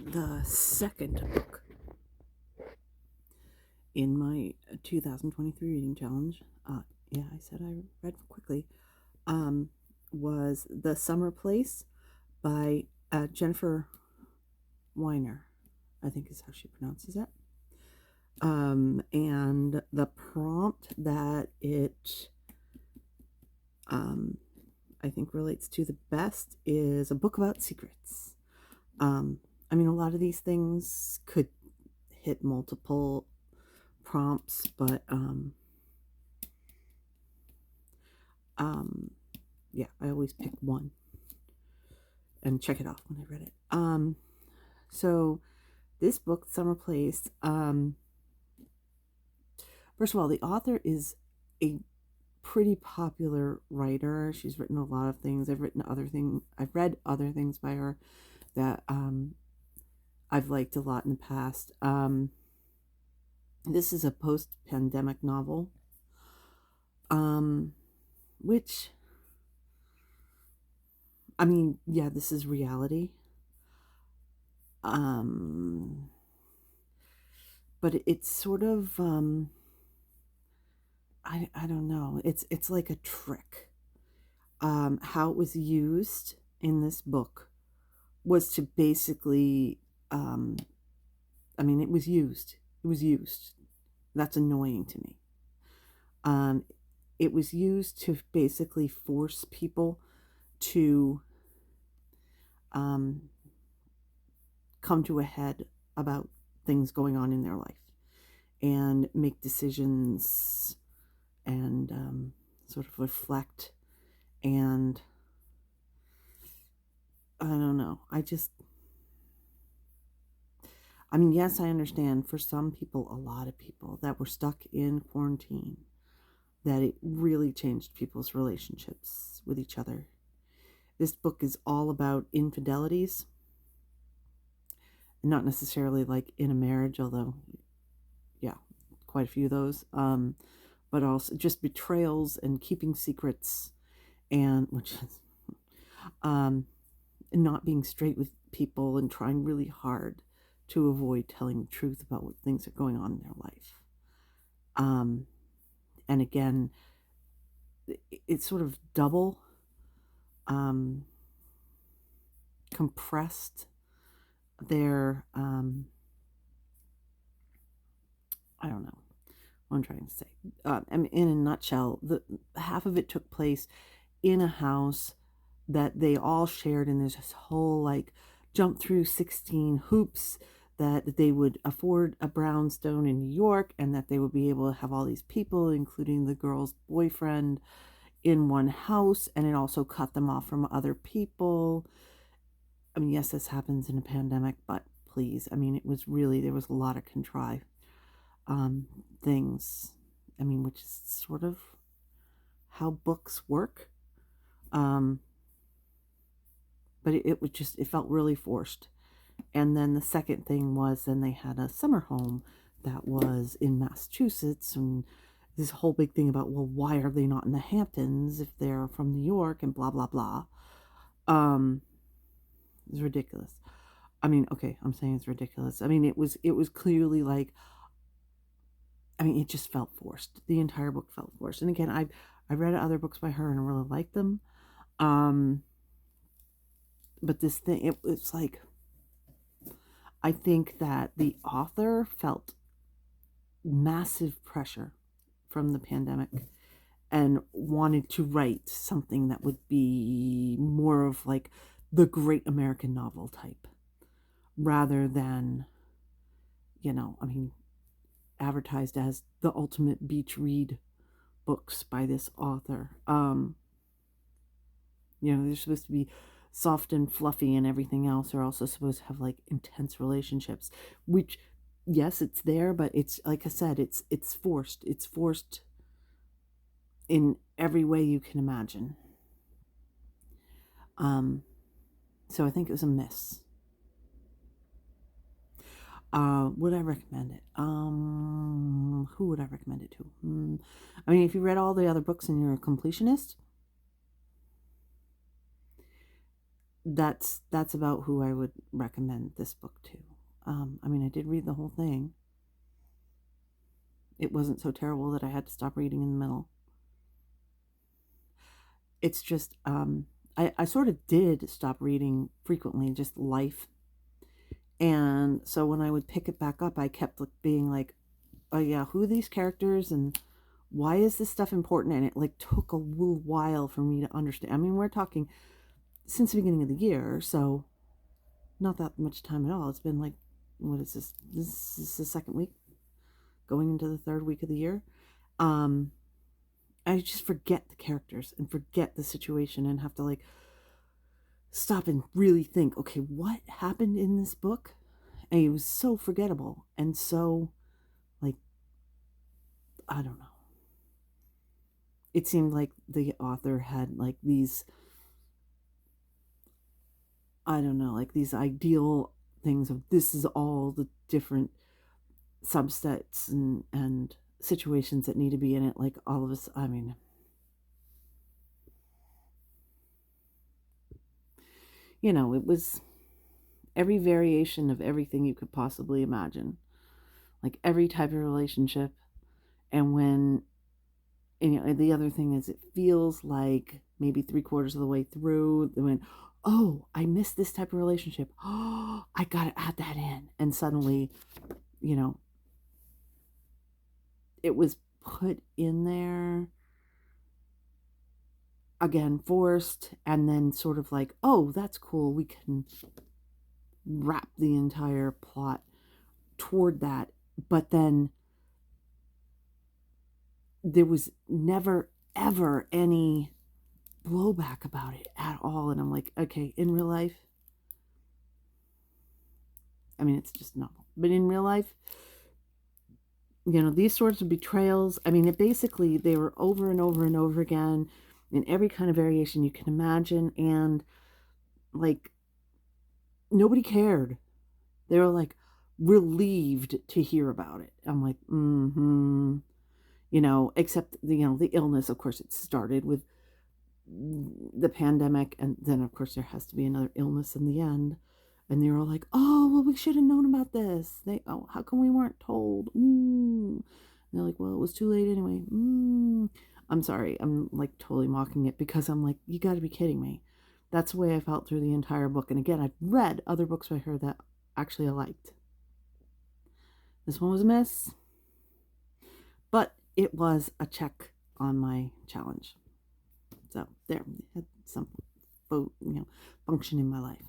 the second book in my 2023 reading challenge. Yeah, I said I read quickly. Um, was The Summer Place by Jennifer Weiner, I think is how she pronounces it. And the prompt that it, I think, relates to the best is a book about secrets. Um, I mean, a lot of these things could hit multiple prompts, but yeah, I always pick one and check it off when I read it. So this book, Summer Place, first of all, the author is a pretty popular writer. She's written a lot of things. I've read other things by her that I've liked a lot in the past. This is a post-pandemic novel, which, I mean, yeah, this is reality. But it's sort of, I don't know. It's like a trick. How it was used in this book was to basically, I mean, it was used. It was used. That's annoying to me. It was used to basically force people to come to a head about things going on in their life and make decisions and sort of reflect. And I don't know. I mean, yes, I understand for some people, a lot of people that were stuck in quarantine, that it really changed people's relationships with each other. This book is all about infidelities, not necessarily like in a marriage, although, yeah, quite a few of those, but also just betrayals and keeping secrets, and which is not being straight with people and trying really hard to avoid telling the truth about what things are going on in their life. And again, it's sort of double compressed their, I don't know what I'm trying to say. I mean, in a nutshell, the half of it took place in a house that they all shared, and there's this whole like jump through 16 hoops that they would afford a brownstone in New York, and that they would be able to have all these people, including the girl's boyfriend, in one house, and it also cut them off from other people. I mean, yes, this happens in a pandemic, but please, I mean, there was a lot of contrived things. I mean, which is sort of how books work. But it felt really forced. And then the second thing was, then they had a summer home that was in Massachusetts, and this whole big thing about, well, why are they not in the Hamptons if they're from New York, and blah blah blah. It's ridiculous. I mean, okay, I'm saying it's ridiculous. I mean, it was clearly like, I mean, it just felt forced. The entire book felt forced. And again, I read other books by her and I really liked them. But this thing, it's like, I think that the author felt massive pressure from the pandemic and wanted to write something that would be more of like the great American novel type, rather than, I mean, advertised as the ultimate beach read books by this author. They're supposed to be soft and fluffy and everything else. They're also supposed to have like intense relationships, which, yes, it's there, but it's, like I said, it's forced. It's forced in every way you can imagine. So I think it was a miss. Would I recommend it? Who would I recommend it to? I mean, if you read all the other books and you're a completionist, that's about who I would recommend this book to. I mean, I did read the whole thing. It wasn't so terrible that I had to stop reading in the middle. It's just I sort of did stop reading frequently, just life. And so when I would pick it back up, I kept being like, oh yeah, who are these characters and why is this stuff important? And it like took a little while for me to understand. I mean, we're talking since the beginning of the year, so not that much time at all. It's been like, what is this? This is the second week, going into the third week of the year. I just forget the characters and forget the situation and have to like stop and really think, okay, what happened in this book? And it was so forgettable and so like, I don't know. It seemed like the author had like these, I don't know, like these ideal things of this is all the different subsets and situations that need to be in it. Like all of us, I mean, it was every variation of everything you could possibly imagine, like every type of relationship. And when, and the other thing is, it feels like maybe 3/4 of the way through, they went, oh, I missed this type of relationship. Oh, I got to add that in. And suddenly, you know, it was put in there again, forced, and then sort of like, oh, that's cool. We can wrap the entire plot toward that. But then there was never, ever any blowback about it at all. And I'm like, okay, in real life, I mean, it's just novel. But in real life, these sorts of betrayals, I mean, basically, they were over and over and over again in every kind of variation you can imagine. And like, nobody cared. They were like relieved to hear about it. I'm like, except the illness. Of course, it started with the pandemic, and then of course there has to be another illness in the end. And they were like, oh, well, we should have known about this. How come we weren't told? And they're like, well, it was too late anyway. I'm sorry. I'm like totally mocking it because I'm like, you got to be kidding me. That's the way I felt through the entire book. And again, I've read other books by her that actually I liked. This one was a miss, but it was a check on my challenge. So there, had some function in my life.